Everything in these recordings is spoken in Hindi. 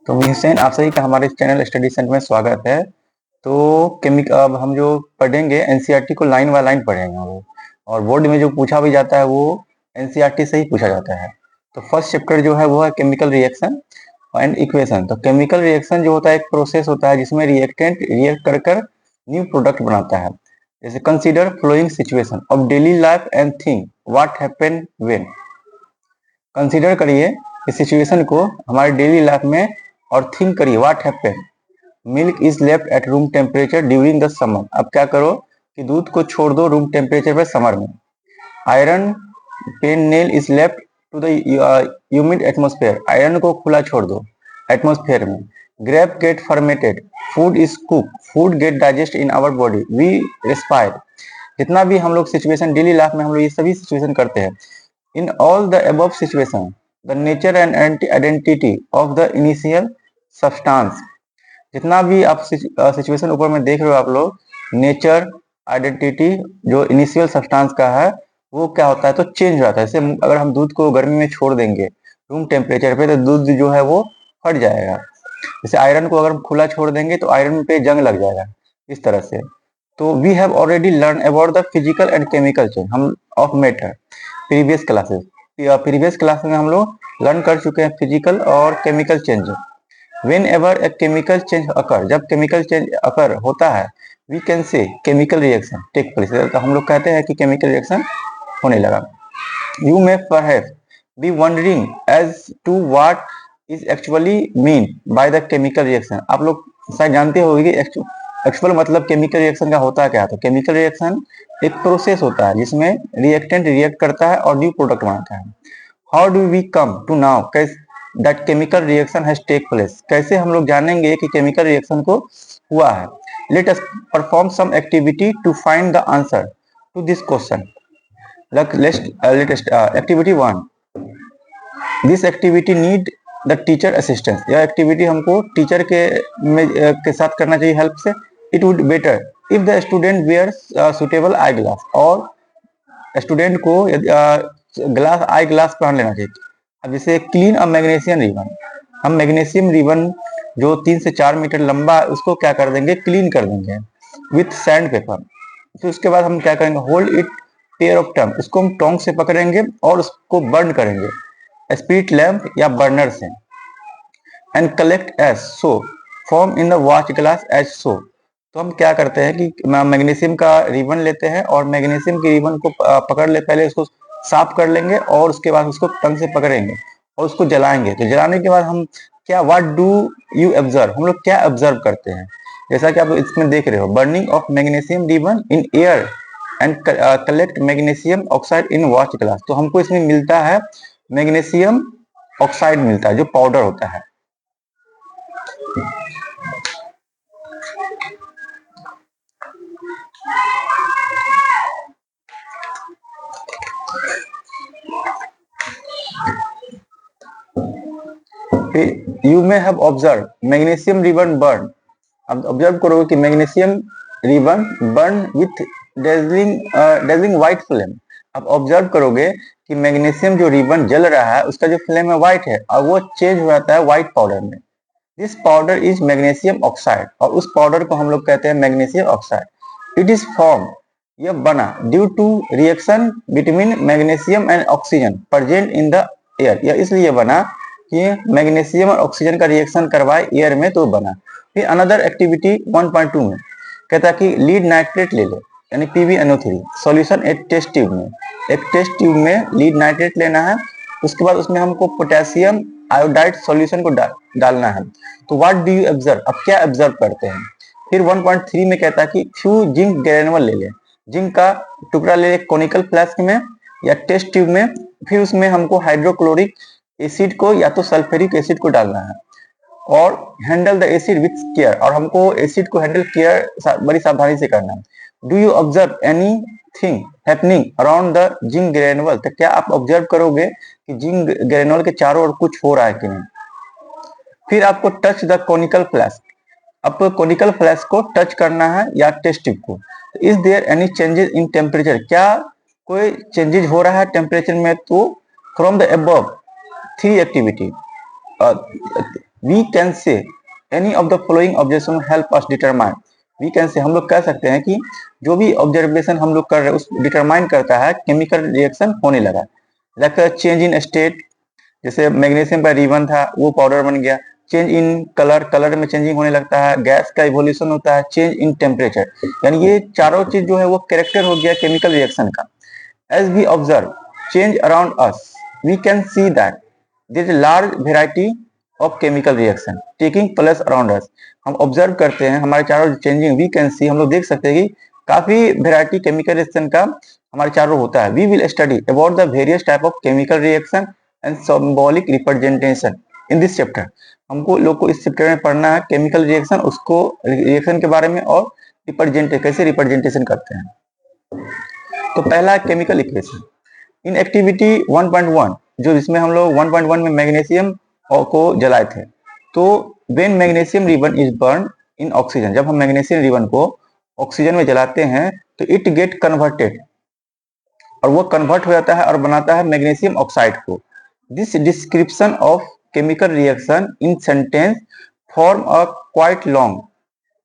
तो हुसैन, आप सभी का हमारे चैनल स्टडी सेंटर में स्वागत है। तो अब हम जो पढ़ेंगे एनसीईआरटी को लाइन बाय लाइन पढ़ेंगे हम लोग, और बोर्ड में जो पूछा भी जाता है वो एनसीईआरटी से ही पूछा जाता है। तो फर्स्ट चैप्टर जो है वो है केमिकल रिएक्शन एंड इक्वेशन। तो केमिकल रिएक्शन जो होता है एक प्रोसेस होता है जिसमें रिएक्टेंट रिएक्ट कर कर न्यू प्रोडक्ट बनाता है। जैसे consider flowing situation of daily life and think what happen when. Consider करिए इस सिचुएशन को हमारे डेली लाइफ में और थिंक करिए what happen. Milk is left at room temperature during the summer. अब क्या करो कि दूध को छोड़ दो रूम टेम्परेचर पे समर में। Iron pen nail is left to the humid atmosphere. Iron को खुला छोड़ दो एटमोस्फेयर में। Grape get fermented. Food is cook. Food get digest in our body. We respire. जितना भी हम लोग सिचुएशन डेली लाइफ में हम लोग ये सभी सिचुएशन करते हैं। In all the above situation the nature and identity of the initial substance. जितना भी आप सिचुएशन ऊपर में देख रहे हो आप लोग, नेचर आइडेंटिटी जो इनिशियल सब्सटेंस का है वो क्या होता है तो चेंज हो जाता है। जैसे अगर हम दूध को गर्मी में छोड़ देंगे रूम टेम्परेचर पे तो दूध जो है वो फट जाएगा। जैसे आयरन को अगर हम खुला छोड़ देंगे तो आयरन पे जंग लग जाएगा, इस तरह से। तो we have already learn about the physical and chemical change हम of matter previous classes. Previous class में हम लोग लर्न कर चुके हैं फिजिकल और chemical change. Whenever a chemical change occur, जब केमिकल चेंज अकर होता है, we can say chemical reaction take place. तो हम लोग कहते हैं कि केमिकल रिएक्शन होने लगा। You may perhaps be wondering as to what is actually mean by the chemical reaction. आप लोग शायद जानते होंगे कि एक्चुअल मतलब केमिकल रिएक्शन का होता क्या है। तो केमिकल रिएक्शन एक प्रोसेस होता है जिसमें रिएक्टेंट रिएक्ट करता है और न्यू प्रोडक्ट बनाता है। How do we come to know that chemical reaction has take place. कैसे हम लोग जानेंगे कि केमिकल रिएक्शन को हुआ है। Let us perform some activity to find the answer to this question. Latest activity 1। This activity need the teacher assistance. यह एक्टिविटी हमको टीचर के साथ करना चाहिए हेल्प से। It would better if the student wear suitable eye glass. और स्टूडेंट को ग्लास आई ग्लास पहन लेना चाहिए। अब जैसे क्लीन अ मैग्नीशियम रिबन, हम मैग्नीशियम रिबन जो 3 से 4 मीटर लंबा है उसको क्या कर देंगे, क्लीन कर देंगे विथ सैंड पेपर। फिर उसके बाद हम क्या करेंगे, hold it pair of tong, उसको हम टोंग से पकड़ेंगे और उसको बर्न करेंगे स्पिरिट लैंप या बर्नर से। And collect ash so form in the watch glass ash so. तो हम क्या करते हैं कि मैग्नीशियम का रिबन लेते हैं और मैग्नीशियम के रिबन को पकड़ ले, पहले उसको साफ कर लेंगे और उसके बाद उसको टंग से पकड़ेंगे और उसको जलाएंगे। तो जलाने के बाद हम क्या, व्हाट डू यू ऑब्जर्व, हम लोग क्या ऑब्जर्व करते हैं। जैसा कि आप इसमें देख रहे हो, burning of magnesium ribbon in air and collect magnesium oxide in watch glass. तो हमको इसमें मिलता है मैग्नीशियम ऑक्साइड मिलता है जो पाउडर होता है। You may have observe magnesium ribbon burn. अब ऑब्जर्व करोगे कि magnesium ribbon burn with dazzling white flame. अब ऑब्जर्व करोगे कि मैग्नीशियम जो रिबन जल रहा है उसका जो फ्लेम है व्हाइट है और वो चेंज हो जाता है व्हाइट पाउडर में। This powder is magnesium oxide, और उस पाउडर को हम लोग कहते हैं magnesium oxide. It is form, यह बना due to reaction between magnesium and oxygen present in the air. यह इसलिए बना कि मैग्नीशियम और ऑक्सीजन का रिएक्शन करवाए एयर में तो बना। फिर अनदर एक्टिविटी 1.2 में कहता है कि लीड नाइट्रेट ले ले यानी PbNO3 सॉल्यूशन एक टेस्ट ट्यूब में। एक टेस्ट ट्यूब में लीड नाइट्रेट लेना है, उसके बाद उसमें हमको पोटेशियम आयोडाइड सॉल्यूशन को डालना है। तो व्हाट डू यू ऑब्जर्व, अब क्या ऑब्जर्व करते हैं। फिर 1.3 में कहता है कि फ्यू जिंक ग्रेनुअल ले ले, जिंक का टुकड़ा ले ले कोनिकल फ्लास्क में या टेस्ट ट्यूब में। फिर उसमें हमको हाइड्रोक्लोरिक एसिड को या तो सल्फ्यूरिक एसिड को डालना है और handle the acid with care, और हमको एसिड को हैंडल केयर बड़ी सावधानी से करना है। Do you observe anything happening around the zinc granule. तो क्या आप ऑब्जर्व करोगे कि जिंक ग्रेनुअल के चारों ओर कुछ हो रहा है कि नहीं। फिर आपको टच द कोनिकल फ्लास्क, आपको कोनिकल फ्लास्क को टच करना है या टेस्ट ट्यूब को। Is there any changes in temperature, क्या कोई चेंजेस हो रहा है टेम्परेचर में। तो from the above 3 activity we can say any of the following observation help us determine. We can say हम लोग कह सकते हैं कि जो भी ऑब्जर्वेशन हम लोग कर रहे हैं उस डिटरमाइन करता है केमिकल रिएक्शन होने लगा। लाइक चेंज इन स्टेट, जैसे मैग्नीशियम का रिबन था वो पाउडर बन गया। चेंज इन कलर, कलर में चेंजिंग होने लगता है। गैस का इवोल्यूशन होता है। चेंज इन टेम्परेचर, यानी ये चारों चीज जो है वो कैरेक्टर हो गया केमिकल रिएक्शन का। As we observe change around us we can see that there is a large variety of chemical reaction taking place around us. हम ऑब्जर्व करते हैं हमारे चारों चेंजिंग, वी कैन सी, हम लोग देख सकते हैं कि काफी वेराइटी केमिकल रिएक्शन का हमारे चारों होता है। We will study about the various type of chemical reaction and symbolic representation in this chapter. हमको लोग को इस चैप्टर में पढ़ना है केमिकल रिएक्शन, उसको रिएक्शन के बारे में और कैसे रिप्रेजेंटेशन करते हैं। तो पहला केमिकल इक्वेशन इन एक्टिविटी 1.1, जो इसमें हम लोग 1.1 में मैग्नीशियम को जलाए थे। तो when magnesium ribbon is burn in oxygen, जब हम मैग्नीशियम रिबन को ऑक्सीजन में जलाते हैं तो इट गेट कन्वर्टेड, और वो कन्वर्ट हो जाता है और बनाता है मैग्नीशियम ऑक्साइड को। This description of chemical reaction in sentence form a quite long,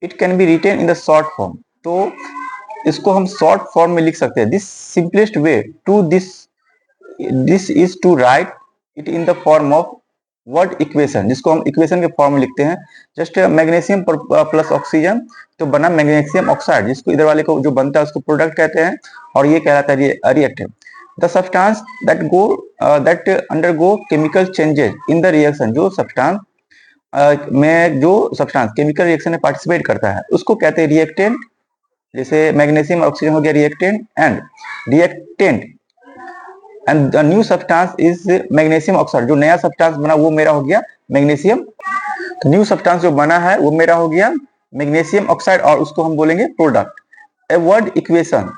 it can be written in the short form. तो इसको हम शॉर्ट फॉर्म में लिख सकते हैं। This simplest way to this is to write it in the form of word equation, जिसको हम इक्वेशन के फॉर्म में लिखते हैं। जस्ट मैग्नीशियम प्लस ऑक्सीजन तो बना मैग्नीशियम ऑक्साइड, जिसको इधर वाले को जो बनता है उसको प्रोडक्ट कहते हैं, और ये कहलाता है reactant. The substance that undergo chemical changes in the reaction, जो सब्सटेंस में जो सब्सटेंस केमिकल रिएक्शन में पार्टिसिपेट करता है उसको कहते हैं रिएक्टेंट। जैसे मैग्नीशियम ऑक्सीजन हो गया reactant, and the new substance is magnesium oxide, जो नया सब्सटेंस बना वो मेरा हो गया मैग्नीशियम। तो न्यू सब्सटेंस जो बना है वो मेरा हो गया मैग्नीशियम ऑक्साइड, और उसको हम बोलेंगे product. A word equation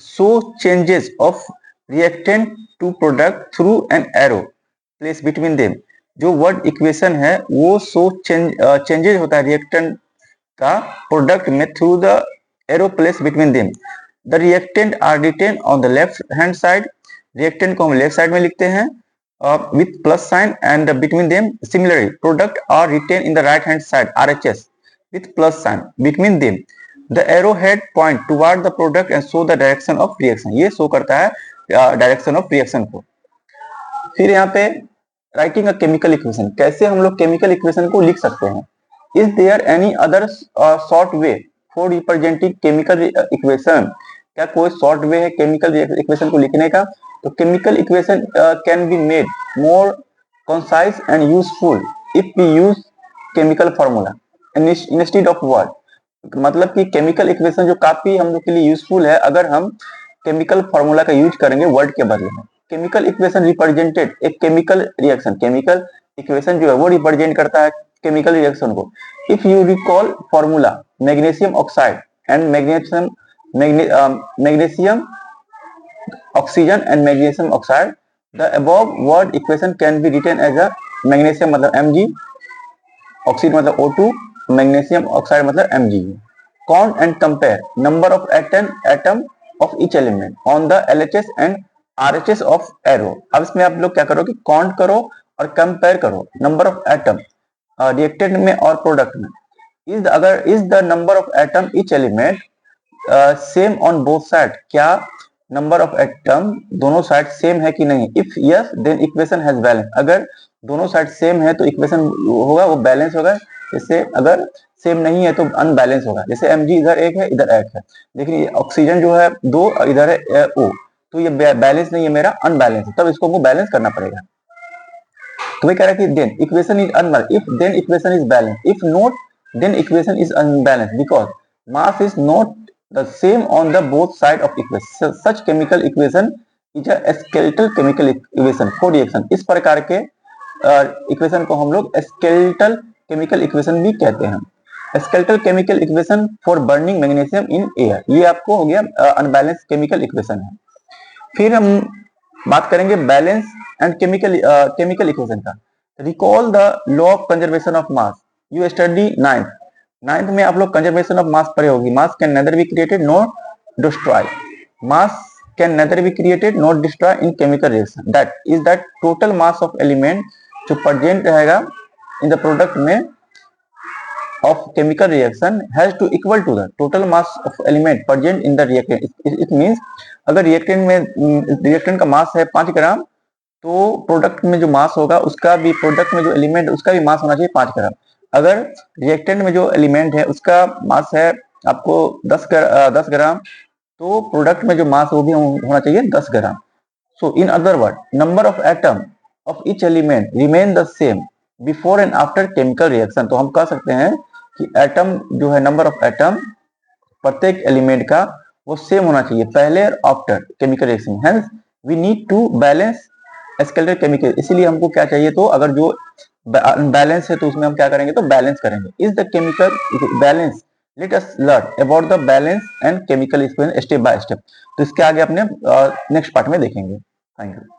show changes of reactant to product through an arrow place between them. जो वर्ड इक्वेशन है वो शो चेंजेस होता है रिएक्टेंट का प्रोडक्ट में through the arrow place between them. The reactant are written on the left hand side, reactant को हम लेफ्ट साइड में लिखते हैं with plus sign, and between them similarly product are written in the right hand side RHS with plus sign between them. The arrowhead point toward the product and show the direction of reaction, ये शो करता है डायरेक्शन ऑफ रिएक्शन को। फिर यहाँ पे राइटिंग अ केमिकल इक्वेशन, कैसे हम लोग केमिकल इक्वेशन को लिख सकते हैं। Is there any other short way for representing chemical equation, क्या कोई शॉर्ट वे है केमिकल इक्वेशन को लिखने का। तो chemical equation can be made more concise and useful if we use chemical formula instead of word. मतलब कि केमिकल इक्वेशन जो काफी हम लोग के लिए यूजफुल है अगर हम केमिकल फॉर्मूला का यूज करेंगे वर्ड के बदले में। केमिकल इक्वेशन रिप्रेजेंटेड एक केमिकल रिएक्शन, केमिकल इक्वेशन जो है वो रिप्रेजेंट करता है केमिकल रिएक्शन को। If you recall formula magnesium oxide and magnesium oxygen and magnesium oxide, the above word equation can be written as a magnesium मतलब Mg, ऑक्सीजन मतलब O2, मैग्नीशियम ऑक्साइड मतलब Mg। Count and compare number of atom of each element on the LHS and RHS of arrow. अब इसमें आप लोग क्या करो कि काउंट करो और कंपेयर करो नंबर ऑफ एटम रिएक्टेंट में और प्रोडक्ट में। Is the number of atom each element same on both side, क्या नंबर ऑफ एटम दोनों साइड सेम है कि नहीं। If yes then equation has balance, अगर दोनों साइड सेम है तो इक्वेशन होगा वो बैलेंस होगा। जैसे अगर सेम नहीं है तो अनबैलेंस होगा। जैसे Mg इधर एक है इधर एक है, लेकिन ये ऑक्सीजन जो है 2 और इधर है O, तो ये बैलेंस नहीं है मेरा, अनबैलेंस है, तब इसको हमको बैलेंस करना पड़ेगा। तो वही कह रहा है कि then equation is unbalance, if then equation is balance, if not then equation is unbalance because mass is not the same on the both side of equation. Such chemical equation is a skeletal chemical equation for reaction. इस प्रकार के इक्वेशन को हम लोग skeletal chemical equation भी कहते हैं। skeletal chemical equation for burning magnesium in air, ये आपको हो गया अनबैलेंस केमिकल इक्वेशन है। फिर हम बात करेंगे बैलेंस एंड केमिकल इक्वेशन का। Recall the law of conservation of mass, you study ninth में आप लोग कंजर्वेशन ऑफ मास पढ़े होगी। मास can nether be created not destroy, mass can nether be created not destroy in chemical reaction. That is that total mass of element जो प्रेजेंट रहेगा इन द प्रोडक्ट में of chemical reaction has to equal to the total mass of element present in the reactant. It means अगर रिएक्टेंट में रिएक्टेंट का मास है 5 ग्राम, तो प्रोडक्ट में जो मास होगा उसका भी, प्रोडक्ट में जो एलिमेंट उसका भी मास होना चाहिए 5 ग्राम। अगर रिएक्टेंट में जो एलिमेंट है उसका मास है आपको 10 ग्राम, तो प्रोडक्ट में जो मास वो भी होना चाहिए 10 gram. So in other word, number of atom of each element remain the same before and after chemical reaction. तो हम कह सकते हैं कि एटम जो है, नंबर ऑफ एटम प्रत्येक एलिमेंट का वो सेम होना चाहिए पहले और after chemical reaction. Hence we need to balance escalator chemical. इसीलिए हमको क्या चाहिए, तो अगर जो बैलेंस है तो उसमें हम क्या करेंगे, तो बैलेंस करेंगे। Is the chemical balance, let us learn about the balance and chemical experiment step by step. तो इसके आगे अपने नेक्स्ट पार्ट में देखेंगे। Thank you.